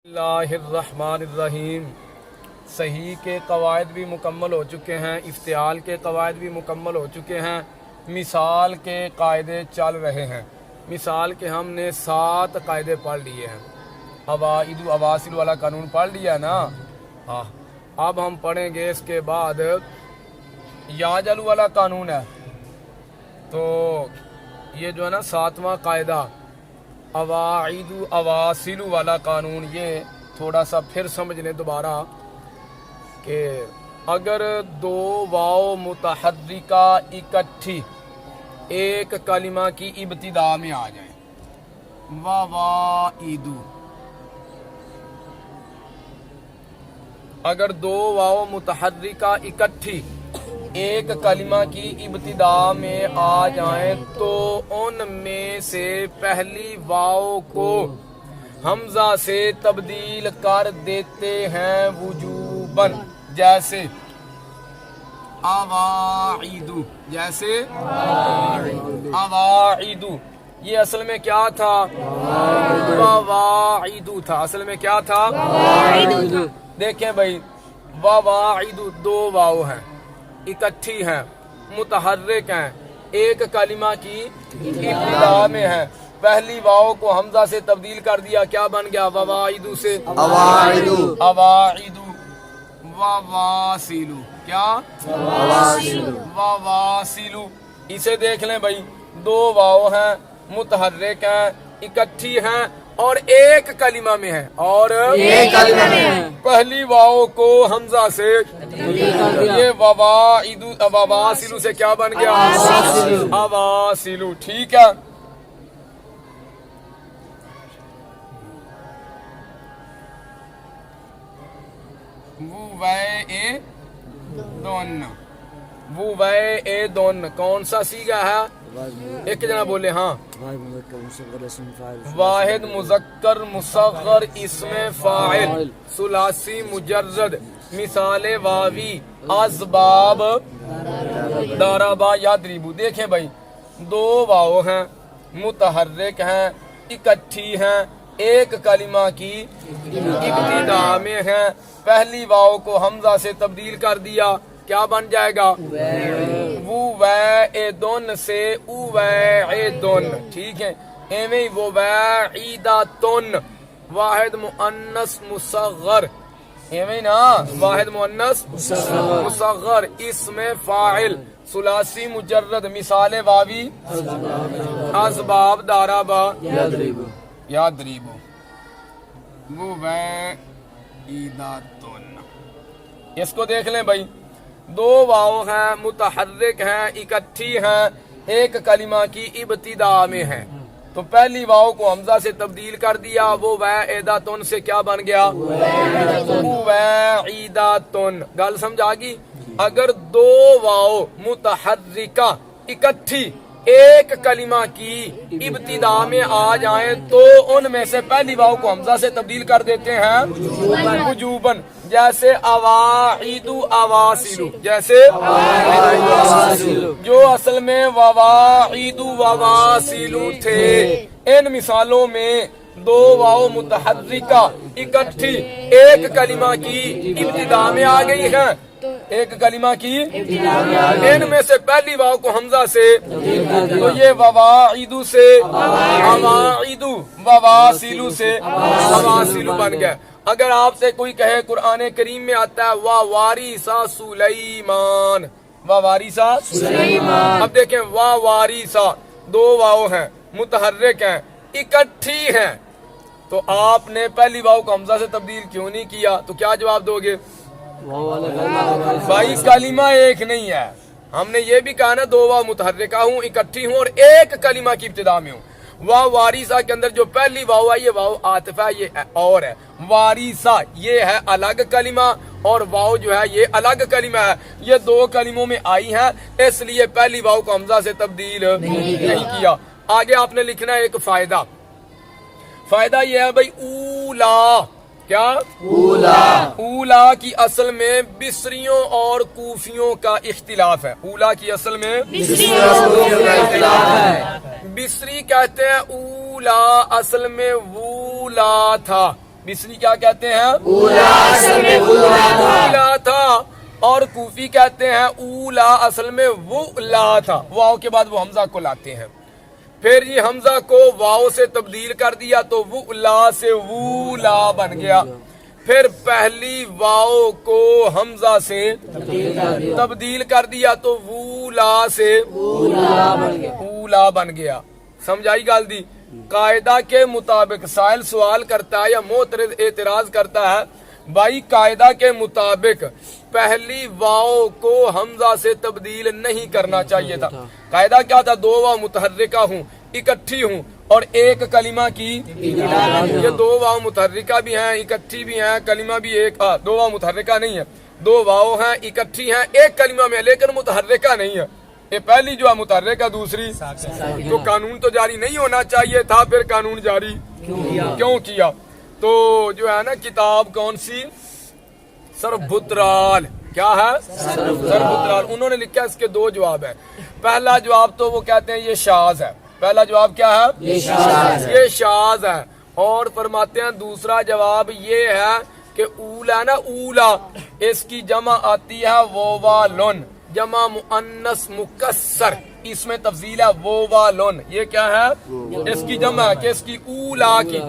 اللہ الرحمن الرحیم۔ صحیح کے قواعد بھی مکمل ہو چکے ہیں، افتعال کے قواعد بھی مکمل ہو چکے ہیں، مثال کے قاعدے چل رہے ہیں۔ مثال کے ہم نے 7 قاعدے پڑھ لیے ہیں، عوائد و اواصل والا قانون پڑھ لیا نا۔ ہاں، اب ہم پڑھیں گے اس کے بعد یاجل والا قانون ہے۔ تو یہ جو ہے نا 7واں قاعدہ عوائد و اواصل والا قانون، یہ تھوڑا سا پھر سمجھ لیں دوبارہ کہ اگر 2 واو متحرکہ اکٹھی ایک کلمہ کی ابتدا میں آ جائیں، ووائد، اگر 2 واو متحرکہ اکٹھی ایک کلمہ کی ابتدا میں آ جائیں تو ان میں سے پہلی واو کو حمزہ سے تبدیل کر دیتے ہیں وجوباً، جیسے اواعد، جیسے اواعد، یہ اصل میں کیا تھا؟ وواعد تھا، اصل میں کیا تھا؟ دیکھیں بھائی، وواعد 2 واو ہیں، اکٹھی ہیں، متحرک ہیں، ایک کلمہ کی ابتدا میں ہیں، پہلی واو کو حمزہ سے تبدیل کر دیا، کیا بن گیا؟ وواعد سے اواعد، اواعد وواصل، کیا؟ وواصل۔ اسے دیکھ لیں بھائی، 2 واو ہیں، متحرک ہیں، اکٹھی ہیں اور ایک کلمہ میں ہیں، اور ایک کلمہ میں ہیں، پہلی واو کو حمزہ سے یہ وواعد وواصل سے کیا بن گیا؟ اواصل۔ ٹھیک ہے، دون کون سا سیگا ہے؟ ایک جنا بولے ہاں، واحد مذکر مصغر اسم فاعل ثلاثی مجرد، مثال واوی اسباب ضربا یضرب۔ دیکھیں بھائی، 2 واو ہیں، متحرک ہیں، اکٹھی ہیں، ایک کلمہ کی ابتدا میں ہیں، پہلی واو کو حمزہ سے تبدیل کر دیا، کیا بن جائے گا؟ ووعدن سے اوعدن۔ ٹھیک ہے، ایویں وواعدتن، واحد مؤنث مصغر، ایویں نا، واحد مؤنث مصغر اسم فاعل ثلاثی مجرد، مثال واوی اسباب ضربا یضرب، وواعدتن۔ اس کو دیکھ لیں بھائی، 2 واو ہیں، متحرک ہیں، اکٹھی ہیں، ایک کلمہ کی ابتدا میں ہیں، تو پہلی واو کو حمزہ سے تبدیل کر دیا، وہ وعدتن سے کیا بن گیا؟ وعدتن۔ گل سمجھ آ گئی؟ اگر 2 واو متحرکہ اکٹھی ایک کلمہ کی ابتدا میں آ جائیں تو ان میں سے پہلی واو کو حمزہ سے تبدیل کر دیتے ہیں وجوباً، جیسے اواعد اواصل، جیسے جو اصل میں وواعد وواصل تھے۔ ان مثالوں میں 2 واو متحرکہ اکٹھی ایک کلمہ کی ابتدا میں آ گئی ہیں، ایک کلمہ کی ان میں سے پہلی واو کو حمزہ سے، تو یہ وواعد سے اواعد، وواصل سے اواصل بن گئے۔ اگر آپ سے کوئی کہے قرآن کریم میں آتا ہے ووارث سلیمان، ووارث سلیمان، اب دیکھیں ووارث 2 واو ہیں، متحرک ہیں، اکٹھی ہیں، تو آپ نے پہلی واو کو حمزہ سے تبدیل کیوں نہیں کیا؟ تو کیا جواب دو گے؟ بھائی کلمہ ایک نہیں ہے، ہم نے یہ بھی کہا نا 2 واو متحرکہ ہوں، اکٹھی ہوں اور ایک کلمہ کی ابتدا میں ہوں۔ واو وارثہ کے اندر جو پہلی واو ہے یہ واو عاطفہ ہے، یہ اور ہے، وارثہ یہ ہے الگ کلمہ اور واو جو ہے یہ الگ کلمہ ہے، یہ 2 کلموں میں آئی ہیں، اس لیے پہلی واو کو حمزہ سے تبدیل نہیں کیا۔ آگے آپ نے لکھنا ہے ایک فائدہ، فائدہ یہ ہے بھائی، اولا، کیا؟ اولا کی اصل میں بصریوں اور کوفیوں کا اختلاف ہے۔ اولا کی اصل میں بصری کہتے ہیں اولا اصل میں وولا تھا، بصری کیا کہتے ہیں؟ اولا تھا، اور کوفی کہتے ہیں اولا اصل میں وہ لا تھا، واو کے بعد وہ حمزہ کو لاتے ہیں، پھر یہ حمزہ کو واو سے تبدیل کر دیا تو وہ لا سے وولا بن گیا، پھر پہلی واو کو حمزہ سے تبدیل کر دیا تو وولا سے اولا بن گیا۔ سمجھائی گال دی؟ قاعدہ کے مطابق سائل سوال کرتا ہے یا معترض اعتراض کرتا ہے، بھائی قاعدہ کے مطابق پہلی واو کو حمزہ سے تبدیل نہیں کرنا چاہیے تھا۔ قاعدہ کیا تھا؟ دو واو متحرکہ ہوں، اکٹھی ہوں اور ایک کلمہ کی، یہ دو واو متحرکہ بھی ہیں، اکٹھی بھی ہیں، کلمہ بھی ایک، دو واو متحرکہ نہیں ہے، دو واو ہیں، اکٹھی ہیں ایک کلمہ میں، لیکن متحرکہ نہیں ہے، یہ پہلی جو ہے متحرکہ، دوسری تو قانون تو جاری نہیں ہونا چاہیے تھا، پھر قانون جاری کیوں کیا؟ تو جو ہے نا کتاب کون سی؟ سربھترال، کیا ہے؟ سربھترال، انہوں نے لکھا اس کے دو جواب ہیں۔ پہلا جواب تو وہ کہتے ہیں یہ شاذ ہے، پہلا جواب کیا ہے؟ یہ شاذ ہے، اور فرماتے ہیں دوسرا جواب یہ ہے کہ اولا نا، اولا اس کی جمع آتی ہے ووالن، جمع مؤنث مکسر، اس میں تفضیل ہے ووالن، یہ کیا ہے؟ اس کی جمع ہے کہ اس کی اولا کی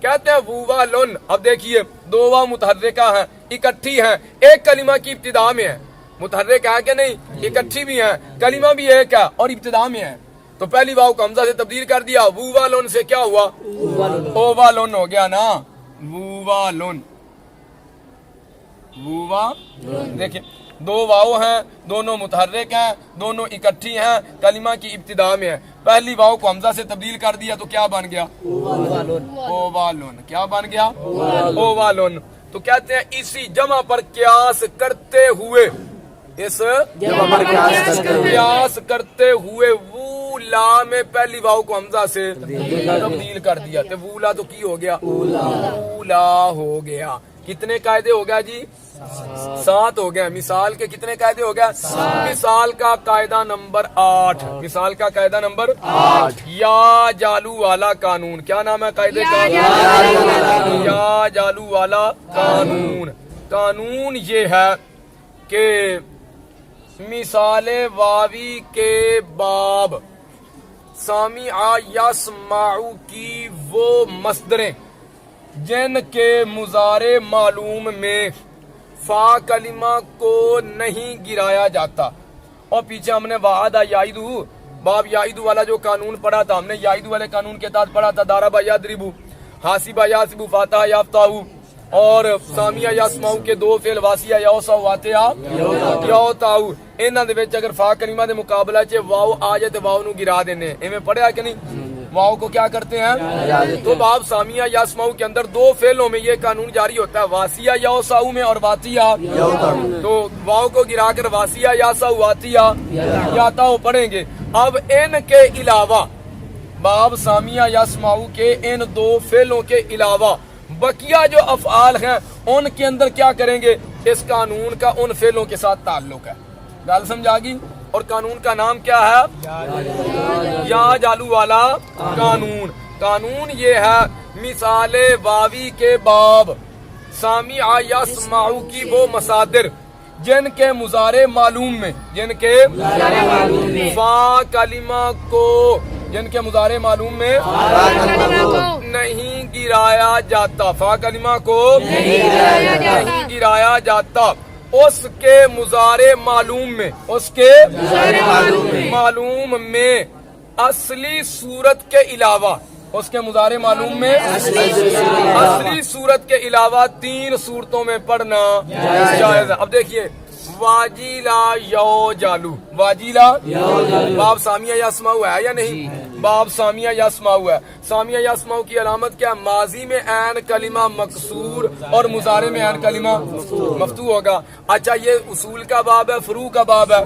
کہتے ہیں ووالن۔ اب دیکھیے دو واو متحرکہ ہیں، اکٹھی ہیں، ایک کلمہ کی ابتدا میں ہے، متحرک ہے کہ نہیں؟ اکٹھی بھی ہیں، کلمہ بھی ایک ہے اور ابتدا میں ہے، تو پہلی واو کو حمزہ سے تبدیل کر دیا، ووالن سے کیا ہوا؟ اووالن ہو گیا نا، ووالن، دیکھیں دو واو ہیں، دونوں متحرک ہیں، دونوں اکٹھی ہیں، کلمہ کی ابتدا میں ہے، پہلی واو کو حمزہ سے تبدیل کر دیا تو کیا بن گیا؟ اووالن، کیا بن گیا؟ اووالن۔ تو کہتے ہیں اسی جمع پر قیاس کرتے ہوئے، اس جمع پر قیاس کرتے ہوئے وولا میں پہلی واو کو حمزہ سے تبدیل کر دیا تو وولا تو کی ہو گیا؟ اولا ہو گیا۔ کتنے قاعدے ہو گیا جی؟ 7 ہو گیا۔ مثال کے کتنے قاعدے ہو گیا؟ مثال کا قاعدہ نمبر 8، مثال کا قاعدہ نمبر 8، یا جالو والا قانون، کیا نام ہے قاعدے کا؟ یا جالو والا قانون۔ قانون یہ ہے کہ مثال واوی کے باب سامع یسمع کی وہ مصدریں جن کے مضارع معلوم میں فا کلمہ کو نہیں گرایا جاتا، اور پیچھے ہم نے وعدہ یعیدو، باب یعیدو والا جو قانون پڑھا تھا، ہم نے یعیدو والے قانون کے تحت پڑھا تھا داربا یضربو، حاسبہ یحسبو، فاتحہ یفتحو، اور سامع یسمع کے دو فعل واسیہ یوسع واتیا یوتاؤ، انہاں دے وچ اگر فا کلمہ دے مقابلہ چ واو آ جائے تے واو نو گرا دینے، ایویں پڑھیا کہ نہیں؟ واو کو کیا کرتے ہیں؟ تو باب سامع یسمع کے اندر دو فعلوں میں یہ قانون جاری ہوتا ہے، واسیہ یوسع میں اور واتیا، تو واو کو گرا کر واسیہ یوسع واتیا یاتاؤ پڑھیں گے۔ اب ان کے علاوہ باب سامع یسمع کے ان دو فعلوں کے علاوہ بقیہ جو افعال ہیں ان کے اندر کیا کریں گے؟ اس قانون کا ان فعلوں کے ساتھ تعلق ہے۔ گل سمجھا گی؟ اور قانون کا نام کیا ہے؟ یا جالو والا قانون۔ قانون یہ ہے مثال واوی کے باب سامع یسمع کی وہ مصادر جن کے مضارع معلوم میں، جن کے فا کلمہ کو، جن کے مضارع معلوم میں نہیں گرایا جاتا، فا کلمہ کو نہیں گرایا جاتا، اس کے مضارع معلوم میں، اس کے معلوم میں اصلی صورت کے علاوہ، اس کے مضارع معلوم میں اصلی صورت کے علاوہ 3 صورتوں میں پڑھنا جائز ہے۔ اب دیکھیے واجیلا یو جالو، واجیلا باب سامع یسمع ہے یا نہیں؟ باب سامع یسمع ہے۔ سامع یسمع کی علامت کیا؟ ماضی میں عین کلمہ مکسور اور مضارع میں عین کلمہ مفتوح ہوگا۔ اچھا یہ اصول کا باب ہے، فروع کا باب ہے؟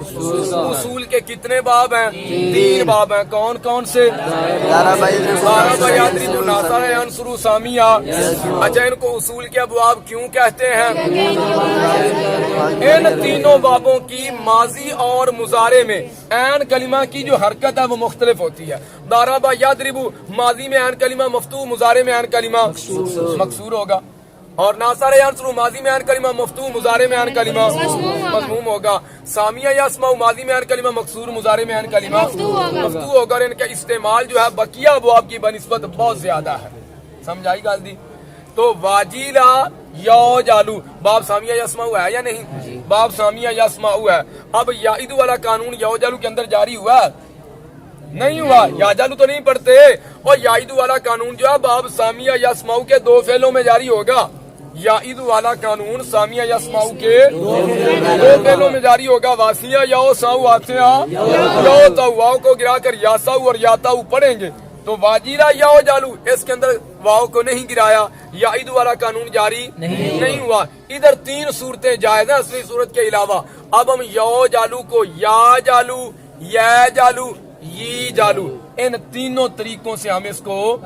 اصول کے کتنے باب ہیں؟ 3 باب ہیں۔ کون کون سے؟ انصرو سامعہ۔ اچھا ان کو اصول کے ابواب کیوں کہتے ہیں؟ ان تینوں بابوں کی ماضی اور مضارع میں عین کلمہ کی جو حرکت ہے وہ مختلف ہوتی ہے۔ ضرب یضرب ماضی میں عین کلمہ مفتوح، مضارع میں عین کلمہ مکسور ہوگا۔ اور ناصر ینصر ماضی میں عین کلمہ مفتوح مضارع میں عین کلمہ مضموم ہوگا. سامیہ یسمع ماضی میں عین کلمہ مکسور مضارع میں عین کلمہ مفتوح ہوگا. اور ان کا استعمال جو ہے بقیہ ابواب کی بنسبت بہت زیادہ ہے. سمجھائی گل دی؟ تو واجیلا یو جالو باب سامیہ یسمع ہے یا نہیں؟ باب سامیہ یسمع ہے. اب یعید والا قانون یو جالو کے اندر جاری ہوا نہیں ہوا؟ یا جالو تو نہیں پڑھتے. اور یعید والا قانون جو ہے باب سامیہ یسمع کے دو فعلوں میں جاری ہوگا. یعید والا قانون سامیہ یسمع کے دو فعلوں میں جاری ہوگا. واسیہ یاؤ ساؤ آسیہ یاؤ تاؤ واؤ کو گرا کر یاساؤ اور یاتاؤ پڑھیں گے. تو واجیلا یاؤ جالو اس کے اندر واؤ کو نہیں گرایا, یعید والا قانون جاری نہیں ہوا. ادھر تین صورتیں جائز ہیں اصلی صورت کے علاوہ. اب ہم یو جالو کو یا جالو یا جالو یہ جالو ان تینوں طریقوں سے ہم اس کو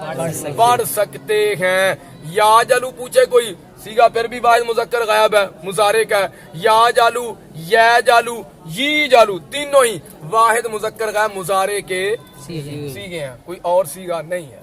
پڑھ سکتے ہیں. یا جالو پوچھے کوئی سیگا پھر بھی واحد مذکر غائب ہے مضارع کا ہے. یا جالو یا جالو یہ جالو تینوں ہی واحد مذکر غائب مضارع کے سیگے ہیں, کوئی اور سیگا نہیں ہے.